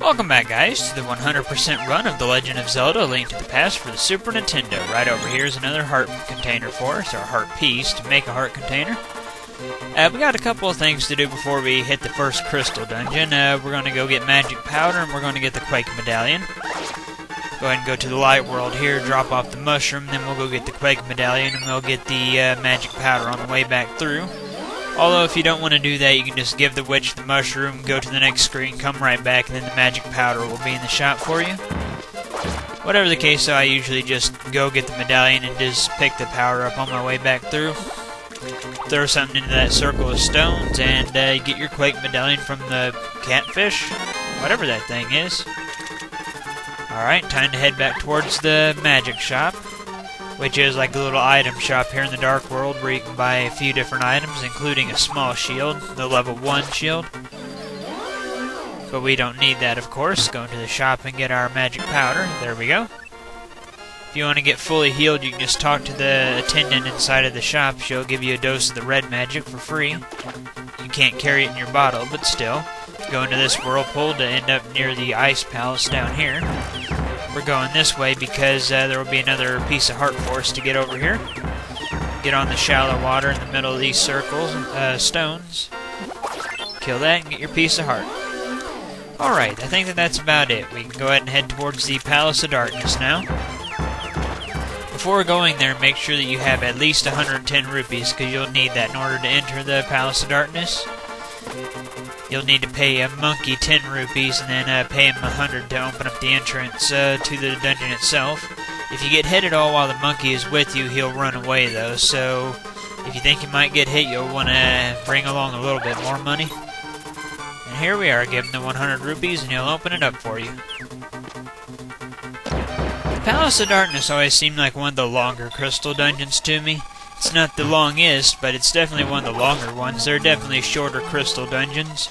Welcome back, guys, to the 100% run of The Legend of Zelda: A Link to the Past for the Super Nintendo. Right over here is another heart container for us, or heart piece, to make a heart container. We got a couple of things to do before we hit the first crystal dungeon. We're going to go get magic powder, and we're going to get the Quake medallion. Go ahead and go to the light world here, drop off the mushroom, then we'll go get the Quake medallion, and we'll get the magic powder on the way back through. Although, if you don't want to do that, you can just give the witch the mushroom, go to the next screen, come right back, and then the magic powder will be in the shop for you. Whatever the case, so I usually just go get the medallion and just pick the powder up on my way back through. Throw something into that circle of stones, and get your Quake medallion from the catfish, whatever that thing is. Alright, time to head back towards the magic shop, which is like a little item shop here in the Dark World where you can buy a few different items, including a small shield, the level 1 shield. But we don't need that, of course. Go into the shop and get our magic powder. There we go. If you want to get fully healed, you can just talk to the attendant inside of the shop. She'll give you a dose of the red magic for free. You can't carry it in your bottle, but still. Go into this whirlpool to end up near the ice palace down here. We're going this way because there will be another piece of heart for us to get over here. Get on the shallow water in the middle of these circles, stones. Kill that and get your piece of heart. Alright, I think that's about it. We can go ahead and head towards the Palace of Darkness now. Before going there, make sure that you have at least 110 rupees, because you'll need that in order to enter the Palace of Darkness. You'll need to pay a monkey 10 rupees and then pay him 100 to open up the entrance to the dungeon itself. If you get hit at all while the monkey is with you, he'll run away though, so if you think you might get hit, you'll want to bring along a little bit more money. And here we are, give him the 100 rupees and he'll open it up for you. The Palace of Darkness always seemed like one of the longer crystal dungeons to me. It's not the longest, but it's definitely one of the longer ones. There are definitely shorter crystal dungeons.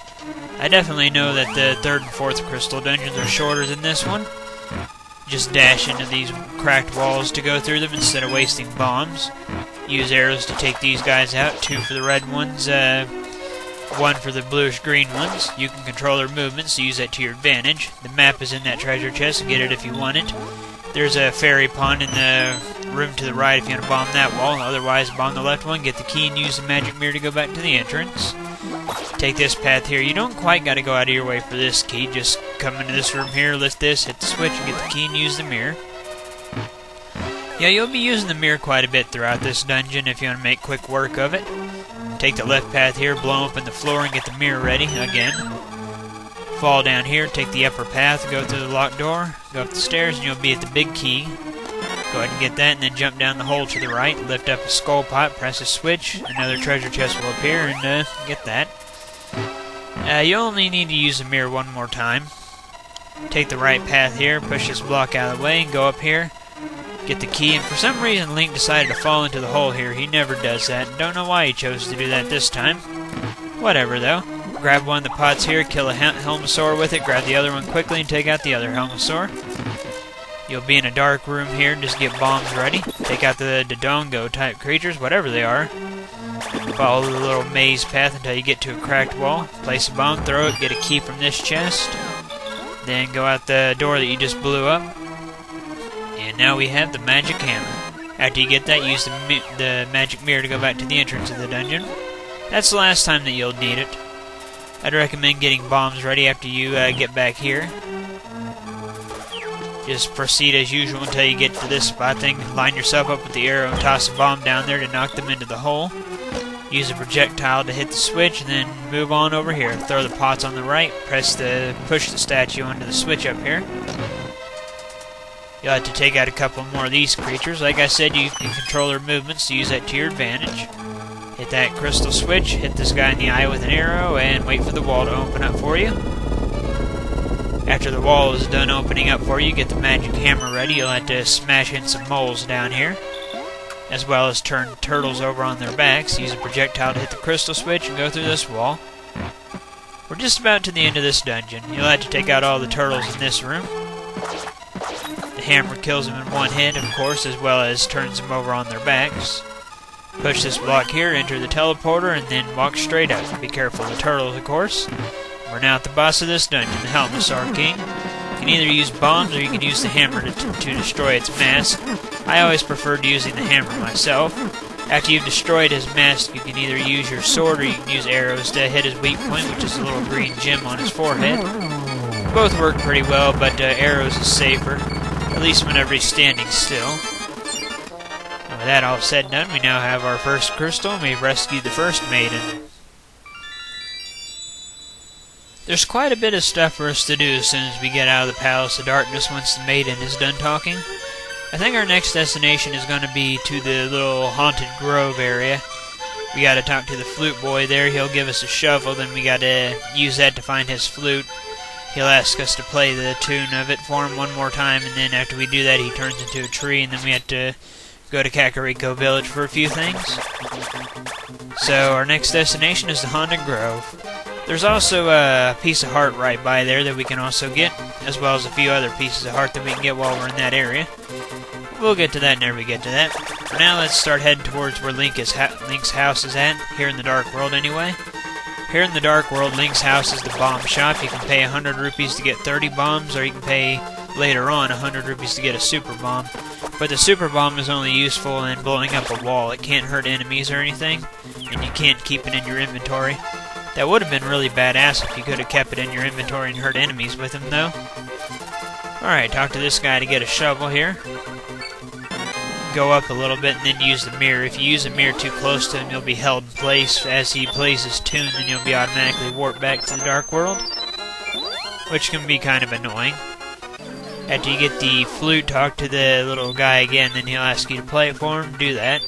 I definitely know that the 3rd and 4th crystal dungeons are shorter than this one. Just dash into these cracked walls to go through them instead of wasting bombs. Use arrows to take these guys out, 2 for the red ones, 1 for the bluish-green ones. You can control their movements, so use that to your advantage. The map is in that treasure chest, get it if you want it. There's a fairy pond in the room to the right if you want to bomb that wall. Otherwise, bomb the left one, get the key, and use the magic mirror to go back to the entrance. Take this path here. You don't quite got to go out of your way for this key. Just come into this room here, lift this, hit the switch, and get the key and use the mirror. Yeah, you'll be using the mirror quite a bit throughout this dungeon if you want to make quick work of it. Take the left path here, blow open the floor, and get the mirror ready again. Fall down here, take the upper path, go through the locked door, go up the stairs, and you'll be at the big key. Go ahead and get that, and then jump down the hole to the right, lift up a skull pot, press a switch, another treasure chest will appear, and get that. You only need to use the mirror one more time. Take the right path here, push this block out of the way, and go up here. Get the key, and for some reason Link decided to fall into the hole here. He never does that, and don't know why he chose to do that this time. Whatever, though. Grab one of the pots here, kill a Helmosaur with it, grab the other one quickly, and take out the other Helmosaur. You'll be in a dark room here, just get bombs ready. Take out the Dodongo type creatures, whatever they are. Follow the little maze path until you get to a cracked wall. Place a bomb, throw it, get a key from this chest. Then go out the door that you just blew up. And now we have the magic hammer. After you get that, use the magic mirror to go back to the entrance of the dungeon. That's the last time that you'll need it. I'd recommend getting bombs ready after you get back here. Just proceed as usual until you get to this spot. Then line yourself up with the arrow and toss a bomb down there to knock them into the hole. Use a projectile to hit the switch, and then move on over here. Throw the pots on the right, push the statue onto the switch up here. You'll have to take out a couple more of these creatures. Like I said, you can control their movements, so use that to your advantage. Hit that crystal switch, hit this guy in the eye with an arrow, and wait for the wall to open up for you. After the wall is done opening up for you, get the magic hammer ready. You'll have to smash in some moles down here, as well as turn turtles over on their backs. Use a projectile to hit the crystal switch and go through this wall. We're just about to the end of this dungeon. You'll have to take out all the turtles in this room. The hammer kills them in one hit, of course, as well as turns them over on their backs. Push this block here, enter the teleporter, and then walk straight up. Be careful of the turtles, of course. We're now at the boss of this dungeon, the Helmasaur King. You can either use bombs or you can use the hammer to destroy its mask. I always preferred using the hammer myself. After you've destroyed his mask, you can either use your sword or you can use arrows to hit his weak point, which is a little green gem on his forehead. Both work pretty well, but arrows is safer, at least whenever he's standing still. And with that all said and done, we now have our first crystal, and we've rescued the first maiden. There's quite a bit of stuff for us to do as soon as we get out of the Palace of Darkness once the maiden is done talking. I think our next destination is going to be to the little haunted grove area. We got to talk to the flute boy there. He'll give us a shovel, then we got to use that to find his flute. He'll ask us to play the tune of it for him one more time, and then after we do that, he turns into a tree, and then we have to go to Kakariko Village for a few things. So our next destination is the haunted grove. There's also a piece of heart right by there that we can also get, as well as a few other pieces of heart that we can get while we're in that area. We'll get to that whenever we get to that. For now, let's start heading towards where Link's house is at, here in the Dark World anyway. Here in the Dark World, Link's house is the bomb shop. You can pay 100 rupees to get 30 bombs, or you can pay later on 100 rupees to get a super bomb. But the super bomb is only useful in blowing up a wall. It can't hurt enemies or anything, and you can't keep it in your inventory. That would have been really badass if you could have kept it in your inventory and hurt enemies with him, though. Alright, talk to this guy to get a shovel here. Go up a little bit and then use the mirror. If you use a mirror too close to him, you'll be held in place as he plays his tune, and you'll be automatically warped back to the Dark World, which can be kind of annoying. After you get the flute, talk to the little guy again, then he'll ask you to play it for him. Do that.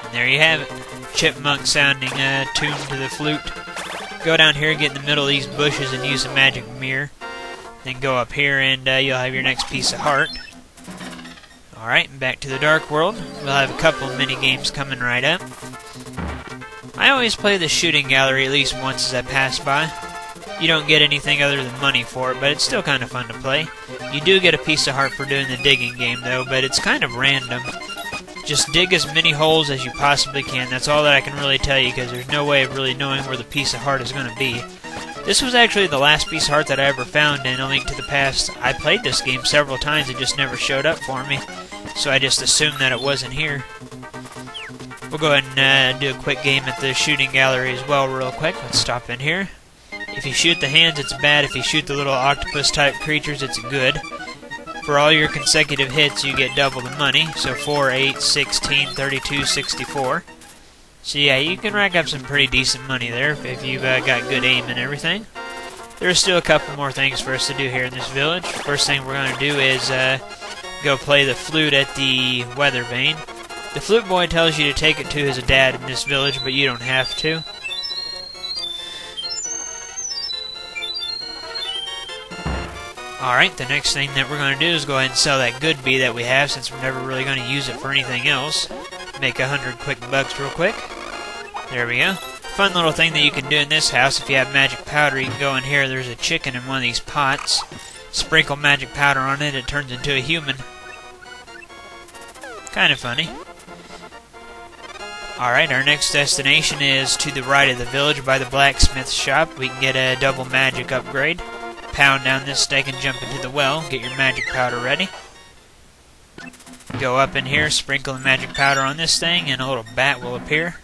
And there you have it. Chipmunk sounding tune to the flute. Go down here, get in the middle of these bushes and use a magic mirror. Then go up here and you'll have your next piece of heart. Alright, back to the Dark World. We'll have a couple of mini games coming right up. I always play the shooting gallery at least once as I pass by. You don't get anything other than money for it, but it's still kind of fun to play. You do get a piece of heart for doing the digging game though, but it's kind of random. Just dig as many holes as you possibly can. That's all that I can really tell you, because there's no way of really knowing where the piece of heart is going to be. This was actually the last piece of heart that I ever found in A Link to the Past. I played this game several times, it just never showed up for me, so I just assumed that it wasn't here. We'll go ahead and do a quick game at the shooting gallery as well real quick. Let's stop in here. If you shoot the hands, it's bad. If you shoot the little octopus-type creatures, it's good. For all your consecutive hits, you get double the money. So 4, 8, 16, 32, 64. So yeah, you can rack up some pretty decent money there if you've got good aim and everything. There's still a couple more things for us to do here in this village. First thing we're going to do is go play the flute at the Weather Vane. The flute boy tells you to take it to his dad in this village, but you don't have to. Alright, the next thing that we're going to do is go ahead and sell that good bee that we have, since we're never really going to use it for anything else. Make 100 quick bucks real quick. There we go. Fun little thing that you can do in this house, if you have magic powder, you can go in here, there's a chicken in one of these pots. Sprinkle magic powder on it, it turns into a human. Kind of funny. Alright, our next destination is to the right of the village by the blacksmith shop. We can get a double magic upgrade. Pound down this stake and jump into the well. Get your magic powder ready. Go up in here, sprinkle the magic powder on this thing, and a little bat will appear.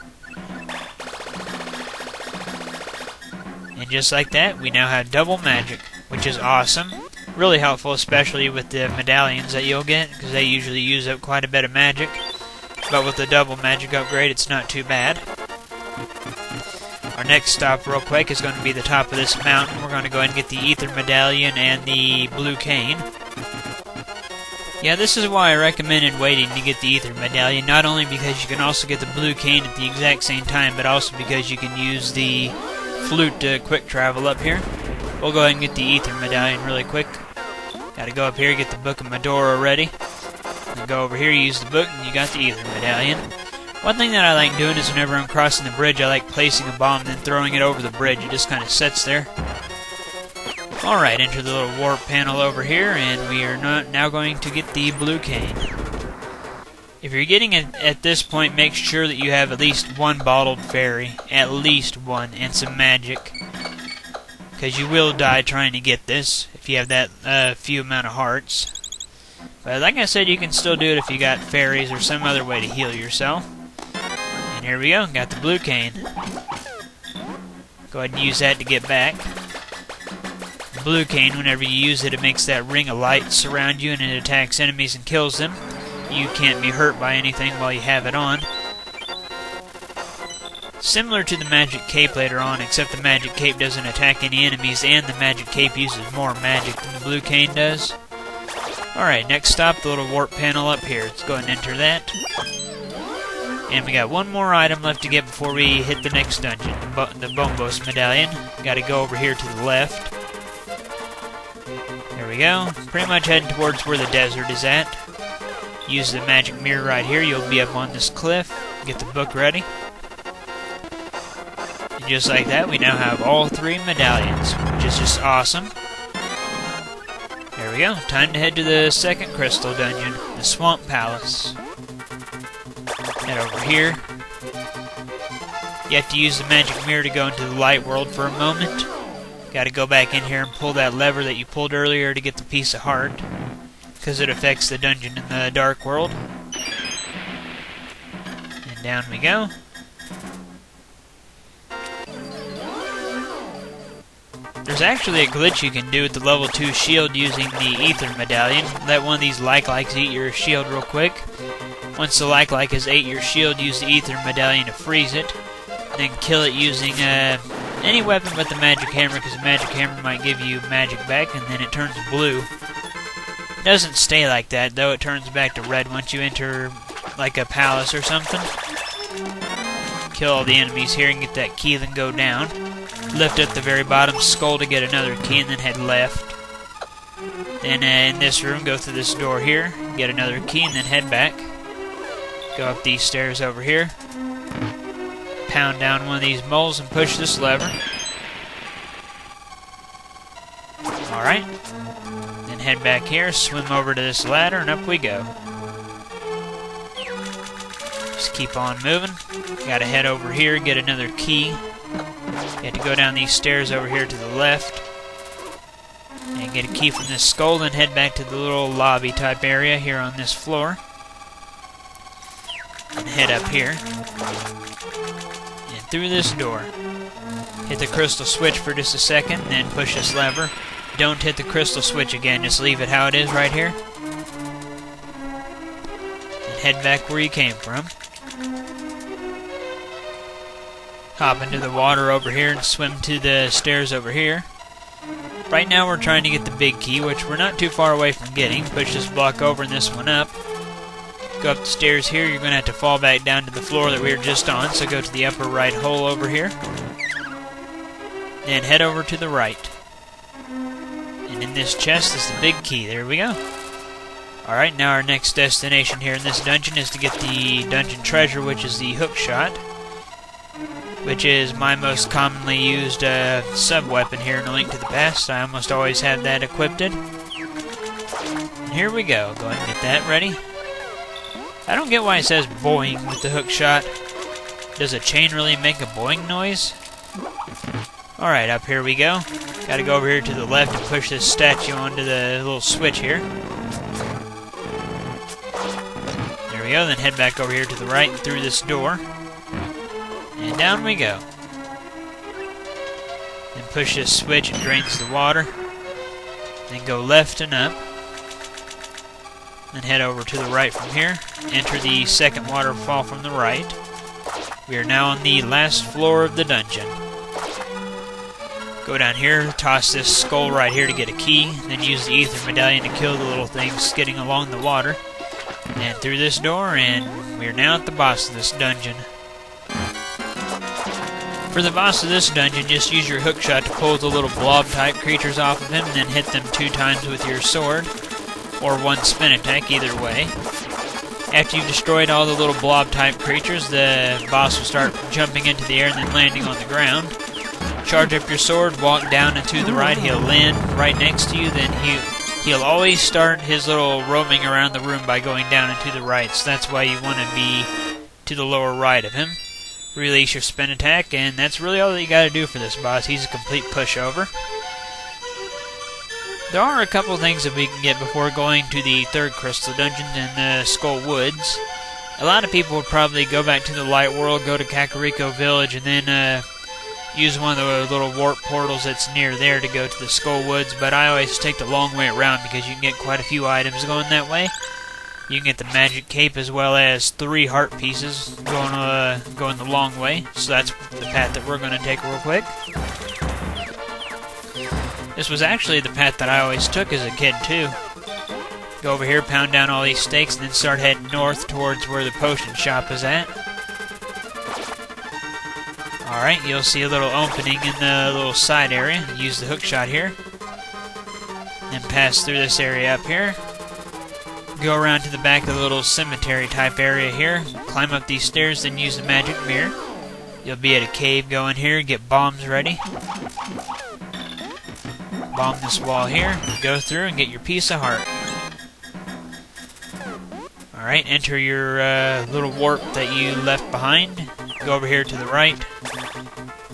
And just like that, we now have double magic, which is awesome. Really helpful, especially with the medallions that you'll get, because they usually use up quite a bit of magic. But with the double magic upgrade, it's not too bad. Our next stop, real quick, is going to be the top of this mountain. We're going to go ahead and get the Ether Medallion and the Blue Cane. Yeah, this is why I recommended waiting to get the Ether Medallion, not only because you can also get the Blue Cane at the exact same time, but also because you can use the flute to quick travel up here. We'll go ahead and get the Ether Medallion really quick. Gotta go up here, get the Book of Medora ready. Then go over here, use the book, and you got the Ether Medallion. One thing that I like doing is whenever I'm crossing the bridge, I like placing a bomb and then throwing it over the bridge. It just kind of sits there. Alright, enter the little warp panel over here, and we are now going to get the Blue Cane. If you're getting it at this point, make sure that you have at least one bottled fairy, at least one, and some magic, because you will die trying to get this if you have that few amount of hearts. But like I said, you can still do it if you got fairies or some other way to heal yourself. And here we go, got the blue cane. Go ahead and use that to get back. Blue cane, whenever you use it, it makes that ring of light surround you and it attacks enemies and kills them. You can't be hurt by anything while you have it on. Similar to the magic cape later on, except the magic cape doesn't attack any enemies and the magic cape uses more magic than the blue cane does. Alright, next stop, the little warp panel up here. Let's go ahead and enter that. And we got one more item left to get before we hit the next dungeon, the Bombos medallion. Got to go over here to the left. There we go. Pretty much heading towards where the desert is at. Use the magic mirror right here. You'll be up on this cliff. Get the book ready. And just like that, we now have all 3 medallions, which is just awesome. There we go. Time to head to the second crystal dungeon, the Swamp Palace. Head over here. You have to use the magic mirror to go into the light world for a moment. Got to go back in here and pull that lever that you pulled earlier to get the piece of heart, because it affects the dungeon in the dark world. And down we go. There's actually a glitch you can do with the level 2 shield using the ether medallion. Let one of these like-likes eat your shield real quick. Once the like-like has ate your shield, use the ether medallion to freeze it. Then kill it using any weapon but the magic hammer, because the magic hammer might give you magic back, and then it turns blue. It doesn't stay like that, though. It turns back to red once you enter, like, a palace or something. Kill all the enemies here and get that key, then go down. Lift at the very bottom skull to get another key, and then head left. Then in this room, go through this door here, get another key, and then head back. Go up these stairs over here. Pound down one of these moles and push this lever. Alright. Then head back here, swim over to this ladder, and up we go. Just keep on moving. Gotta head over here, get another key. You have to go down these stairs over here to the left. And get a key from this skull, then head back to the little lobby type area here on this floor. And head up here. And through this door. Hit the crystal switch for just a second, then push this lever. Don't hit the crystal switch again, just leave it how it is right here. And head back where you came from. Hop into the water over here and swim to the stairs over here. Right now we're trying to get the big key, which we're not too far away from getting. Push this block over and this one up. Go up the stairs here, you're going to have to fall back down to the floor that we were just on, so go to the upper right hole over here. Then head over to the right. And in this chest is the big key. There we go. Alright, now our next destination here in this dungeon is to get the dungeon treasure, which is the hook shot, which is my most commonly used sub-weapon here in A Link to the Past. I almost always have that equipped. And here we go. Go ahead and get that ready. I don't get why it says boing with the hook shot. Does a chain really make a boing noise? Alright, up here we go. Gotta go over here to the left and push this statue onto the little switch here. There we go, then head back over here to the right and through this door. And down we go. Then push this switch, it drains the water. Then go left and up. Then head over to the right from here. Enter the second waterfall from the right. We are now on the last floor of the dungeon. Go down here, toss this skull right here to get a key. Then use the ether medallion to kill the little things skidding along the water. And through this door, and we are now at the boss of this dungeon. For the boss of this dungeon, just use your hook shot to pull the little blob-type creatures off of him, and then hit them 2 times with your sword, or 1 spin attack, either way. After you've destroyed all the little blob-type creatures, the boss will start jumping into the air and then landing on the ground. Charge up your sword, walk down and to the right, he'll land right next to you, then he'll always start his little roaming around the room by going down and to the right, so that's why you want to be to the lower right of him. Release your spin attack, and that's really all that you gotta do for this boss. He's a complete pushover. There are a couple things that we can get before going to the third crystal dungeon in the Skull Woods. A lot of people would probably go back to the Light World, go to Kakariko Village, and then use one of the little warp portals that's near there to go to the Skull Woods, but I always take the long way around because you can get quite a few items going that way. You can get the magic cape as well as 3 heart pieces going the long way, so that's the path that we're going to take real quick. This was actually the path that I always took as a kid too. Go over here, pound down all these stakes, and then start heading north towards where the potion shop is at. Alright, you'll see a little opening in the little side area. Use the hook shot here. Then pass through this area up here. Go around to the back of the little cemetery type area here. Climb up these stairs, then use the magic mirror. You'll be at a cave, go in here, get bombs ready. Bomb this wall here. Go through and get your piece of heart. Alright, enter your little warp that you left behind. Go over here to the right.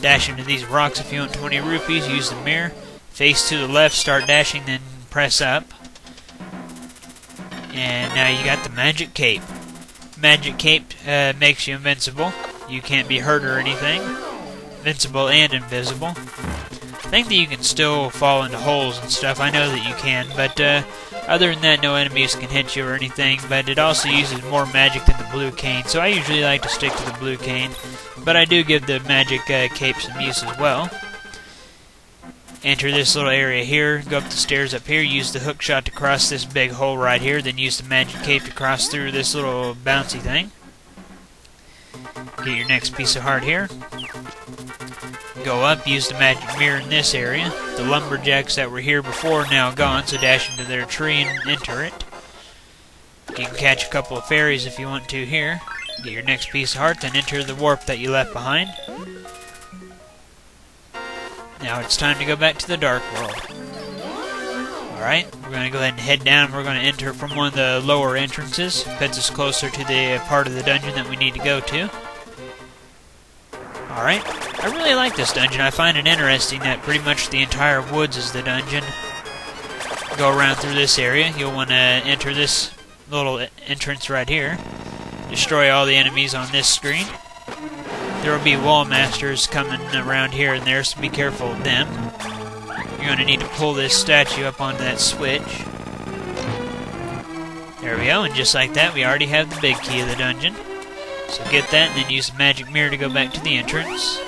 Dash into these rocks if you want 20 rupees. Use the mirror. Face to the left, start dashing, then press up. And now you got the magic cape. Magic cape makes you invincible. You can't be hurt or anything. Invincible and invisible. I think that you can still fall into holes and stuff. I know that you can, but other than that, no enemies can hit you or anything. But it also uses more magic than the blue cane, so I usually like to stick to the blue cane. But I do give the magic cape some use as well. Enter this little area here, go up the stairs up here, use the hook shot to cross this big hole right here, then use the magic cape to cross through this little bouncy thing. Get your next piece of heart here. Go up, use the magic mirror in this area. The lumberjacks that were here before are now gone, so dash into their tree and enter it. You can catch a couple of fairies if you want to here. Get your next piece of heart, then enter the warp that you left behind. Now it's time to go back to the Dark World. Alright, we're going to go ahead and head down. We're going to enter from one of the lower entrances. Puts us closer to the part of the dungeon that we need to go to. Alright, I really like this dungeon. I find it interesting that pretty much the entire woods is the dungeon. Go around through this area. You'll want to enter this little entrance right here. Destroy all the enemies on this screen. There will be wall masters coming around here and there, so be careful of them. You're going to need to pull this statue up onto that switch. There we go, and just like that, we already have the big key of the dungeon. So get that, and then use the magic mirror to go back to the entrance.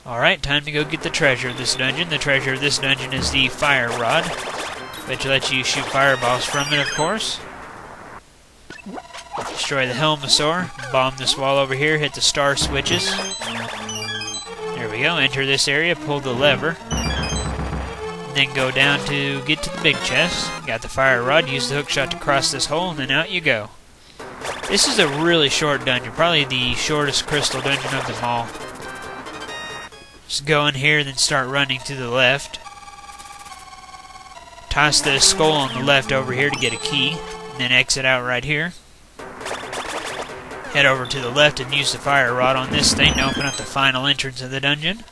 Alright, time to go get the treasure of this dungeon. The treasure of this dungeon is the fire rod, which lets you shoot fireballs from it, of course. Destroy the Helmosaur, bomb this wall over here, hit the star switches. There we go, enter this area, pull the lever. Then go down to get to the big chest. Got the fire rod, use the hook shot to cross this hole, and then out you go. This is a really short dungeon, probably the shortest crystal dungeon of them all. Just go in here, then start running to the left. Toss the skull on the left over here to get a key, and then exit out right here. Head over to the left and use the fire rod on this thing to open up the final entrance of the dungeon.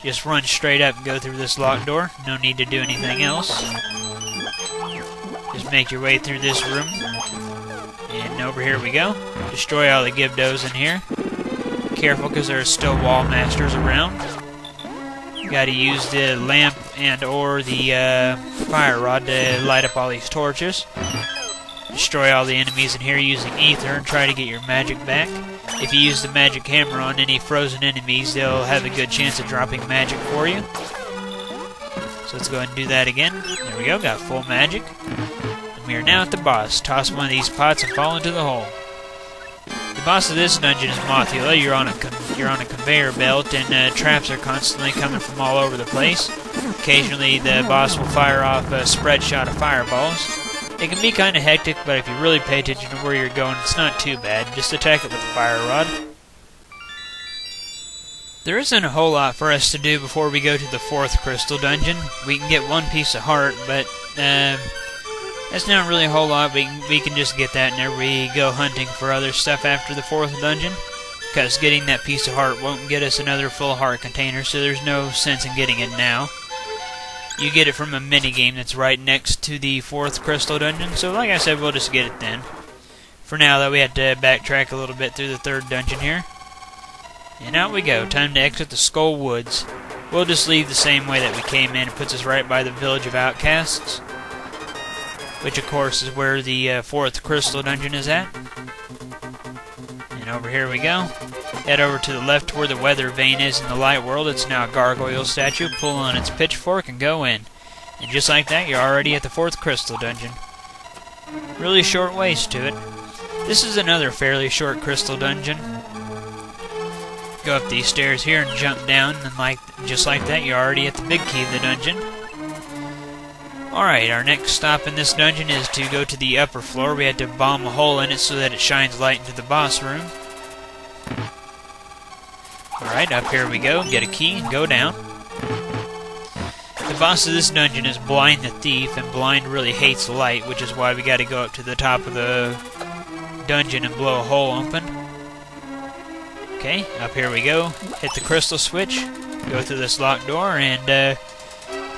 Just run straight up and go through this locked door. No need to do anything else. Just make your way through this room. And over here we go. Destroy all the Gibdos in here. Careful because there are still wall masters around. You gotta use the lamp and or the fire rod to light up all these torches. Destroy all the enemies in here using ether and try to get your magic back. If you use the magic hammer on any frozen enemies, they'll have a good chance of dropping magic for you. So let's go ahead and do that again. There we go, got full magic. And we are now at the boss. Toss one of these pots and fall into the hole. The boss of this dungeon is Mothula. You're on a conveyor belt, and traps are constantly coming from all over the place. Occasionally, the boss will fire off a spread shot of fireballs. It can be kind of hectic, but if you really pay attention to where you're going, it's not too bad. Just attack it with the fire rod. There isn't a whole lot for us to do before we go to the 4th crystal dungeon. We can get 1 piece of heart, but that's not really a whole lot. We can just get that whenever we go hunting for other stuff after the 4th dungeon, because getting that piece of heart won't get us another full heart container, so there's no sense in getting it now. You get it from a minigame that's right next to the 4th crystal dungeon, so like I said, we'll just get it then. For now, though, we have to backtrack a little bit through the 3rd dungeon here. And out we go. Time to exit the Skull Woods. We'll just leave the same way that we came in. It puts us right by the village of Outcasts, which of course is where the 4th crystal dungeon is at. And over here we go. Head over to the left where the weather vane is in the light world. It's now a gargoyle statue. Pull on its pitchfork and go in. And just like that, you're already at the 4th crystal dungeon. Really short ways to it. This is another fairly short crystal dungeon. Go up these stairs here and jump down, and just like that, you're already at the big key of the dungeon. Alright, our next stop in this dungeon is to go to the upper floor. We had to bomb a hole in it so that it shines light into the boss room. Alright, up here we go. Get a key and go down. The boss of this dungeon is Blind the Thief, and Blind really hates light, which is why we gotta go up to the top of the dungeon and blow a hole open. Okay, up here we go. Hit the crystal switch, go through this locked door, and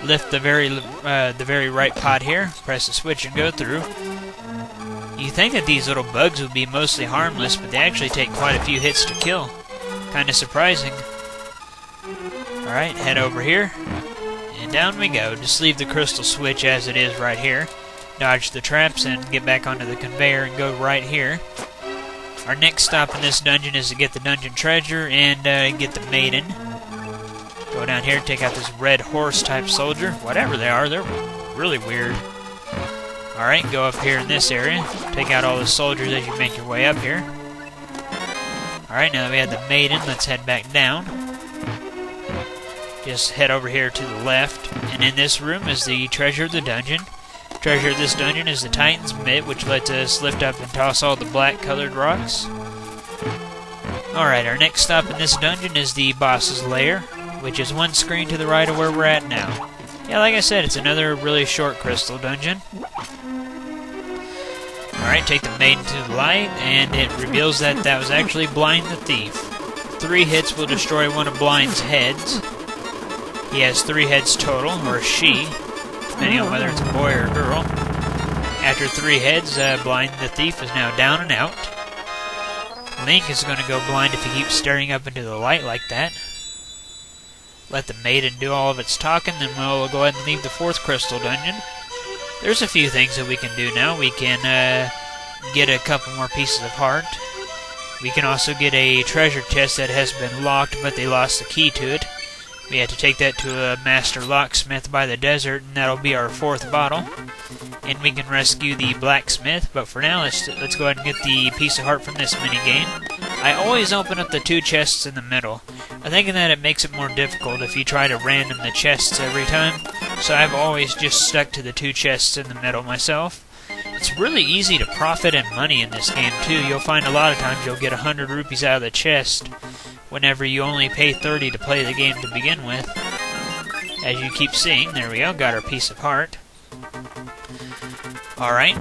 lift the very right pot here. Press the switch and go through. You think that these little bugs would be mostly harmless, but they actually take quite a few hits to kill. Kinda surprising. Alright, head over here, and down we go. Just leave the crystal switch as it is right here. Dodge the traps and get back onto the conveyor and go right here. Our next stop in this dungeon is to get the dungeon treasure and get the maiden. Go down here, take out this red horse type soldier. Whatever they are, they're really weird. Alright, go up here in this area. Take out all the soldiers as you make your way up here. Alright, now that we have the maiden, let's head back down. Just head over here to the left. And in this room is the treasure of the dungeon. Treasure of this dungeon is the Titan's Mitt, which lets us lift up and toss all the black colored rocks. Alright, our next stop in this dungeon is the boss's lair, which is 1 screen to the right of where we're at now. Yeah, like I said, it's another really short crystal dungeon. Alright, take the maiden to the light, and it reveals that that was actually Blind the Thief. 3 hits will destroy one of Blind's heads. He has 3 heads total, or she, depending on whether it's a boy or a girl. After 3 heads, Blind the Thief is now down and out. Link is going to go blind if he keeps staring up into the light like that. Let the maiden do all of its talking, then we'll go ahead and leave the 4th crystal dungeon. There's a few things that we can do now. We can get a couple more pieces of heart. We can also get a treasure chest that has been locked, but they lost the key to it. We have to take that to a master locksmith by the desert, and that'll be our 4th bottle. And we can rescue the blacksmith, but for now, let's go ahead and get the piece of heart from this minigame. I always open up the 2 chests in the middle. I'm thinking that it makes it more difficult if you try to random the chests every time, so I've always just stuck to the 2 chests in the middle myself. It's really easy to profit in money in this game, too. You'll find a lot of times you'll get 100 rupees out of the chest, whenever you only pay 30 to play the game to begin with. As you keep seeing, there we go, got our piece of heart. Alright,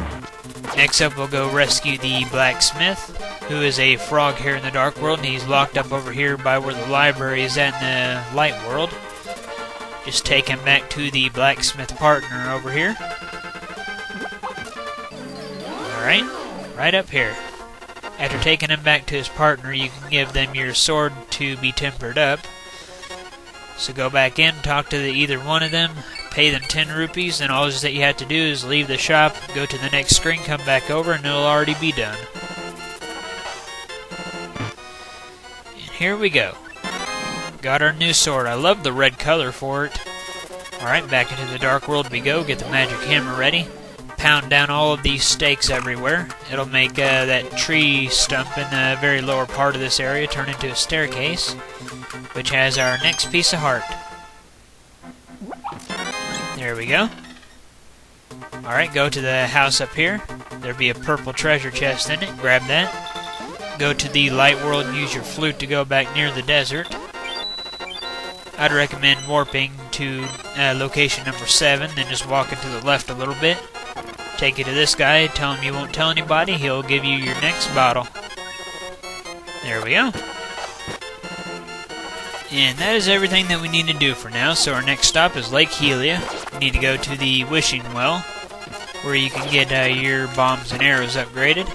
next up we'll go rescue the blacksmith, who is a frog here in the dark world, and he's locked up over here by where the library is at in the light world. Just take him back to the blacksmith partner over here. Alright, right up here. After taking him back to his partner, you can give them your sword to be tempered up. So go back in, talk to either one of them, pay them 10 rupees, and all that you have to do is leave the shop, go to the next screen, come back over, and it'll already be done. And here we go. Got our new sword. I love the red color for it. Alright, back into the dark world we go. Get the magic hammer ready. Pound down all of these stakes everywhere. It'll make that tree stump in the very lower part of this area turn into a staircase, which has our next piece of heart. There we go. Alright, go to the house up here. There'll be a purple treasure chest in it. Grab that. Go to the light world and use your flute to go back near the desert. I'd recommend warping to location number 7, then just walking to the left a little bit. Take you to this guy, tell him you won't tell anybody, he'll give you your next bottle. There we go. And that is everything that we need to do for now, so our next stop is Lake Helia. We need to go to the Wishing Well, where you can get your bombs and arrows upgraded.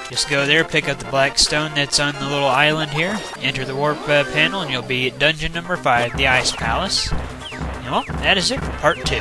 Just go there, pick up the black stone that's on the little island here, enter the warp panel, and you'll be at dungeon number 5, the Ice Palace. And well, that is it for part 2.